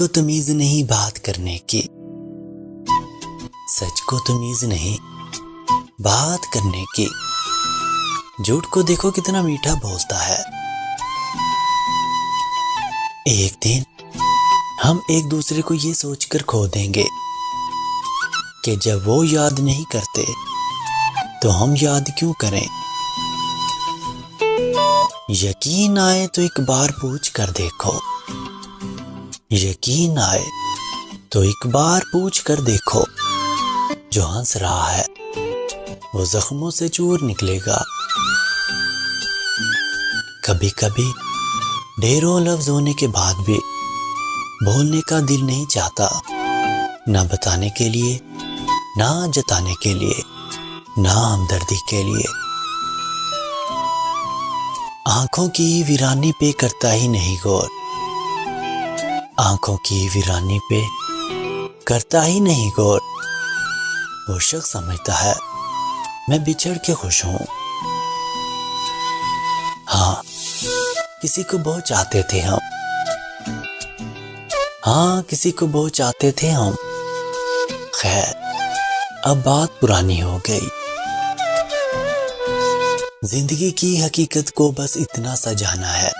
को तमीज नहीं बात करने की, सच को तमीज नहीं बात करने की। झूठ को देखो कितना मीठा बोलता है। एक दिन हम एक दूसरे को ये सोचकर खो देंगे कि जब वो याद नहीं करते तो हम याद क्यों करें। यकीन आए तो एक बार पूछ कर देखो, यकीन आए तो एक बार पूछ कर देखो। जो हंस रहा है वो जख्मों से चूर निकलेगा। कभी कभी ढेरों लफ्ज होने के बाद भी बोलने का दिल नहीं चाहता, ना बताने के लिए, ना जताने के लिए, ना हमदर्दी के लिए। आंखों की वीरानी पे करता ही नहीं गौर, आंखों की वीरानी पे करता ही नहीं गौर। वो शख्स समझता है मैं बिछड़ के खुश हूं। हाँ, किसी को बहुत चाहते थे हम, हाँ किसी को बहुत चाहते थे हम। खैर अब बात पुरानी हो गई। जिंदगी की हकीकत को बस इतना सा जाना है,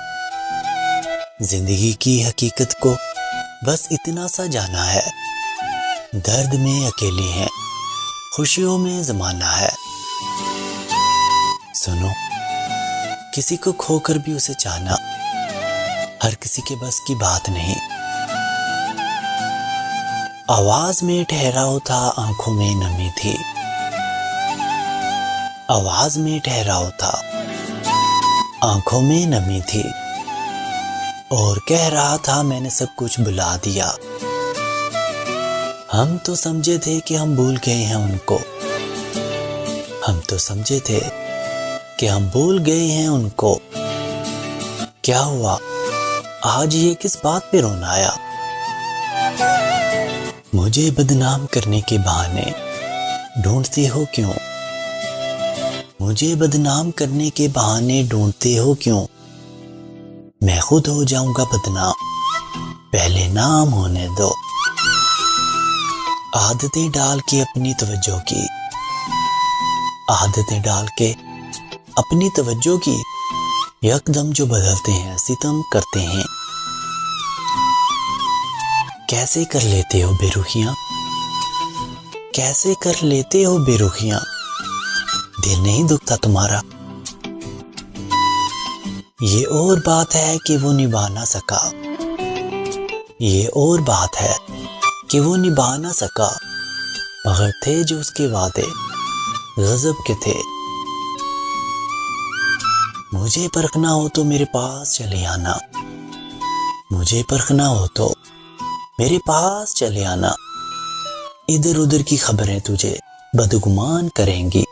जिंदगी की हकीकत को बस इतना सा जाना है। दर्द में अकेले हैं, खुशियों में ज़माना है। सुनो, किसी को खोकर भी उसे चाहना हर किसी के बस की बात नहीं। आवाज में ठहराव था, आंखों में नमी थी। आवाज में ठहराव था, आंखों में नमी थी। और कह रहा था मैंने सब कुछ भुला दिया। हम तो समझे थे कि हम भूल गए हैं उनको, हम तो समझे थे कि हम भूल गए हैं उनको। क्या हुआ आज ये किस बात पे रोना आया। मुझे बदनाम करने के बहाने ढूंढते हो क्यों, मुझे बदनाम करने के बहाने ढूंढते हो क्यों। मैं खुद हो जाऊंगा बदनाम, पहले नाम होने दो। आदतें डाल के अपनी तवज्जो की, आदतें डाल के अपनी तवज्जो की। यकदम जो बदलते हैं सितम करते हैं। कैसे कर लेते हो बेरुखियां, कैसे कर लेते हो बेरुखियां। दिल नहीं दुखता तुम्हारा। ये और बात है कि वो निभा ना सका, ये और बात है कि वो निभा ना सका। मगर थे जो उसके वादे गजब के थे। मुझे परखना हो तो मेरे पास चले आना, मुझे परखना हो तो मेरे पास चले आना। इधर उधर की खबरें तुझे बदगुमान करेंगी।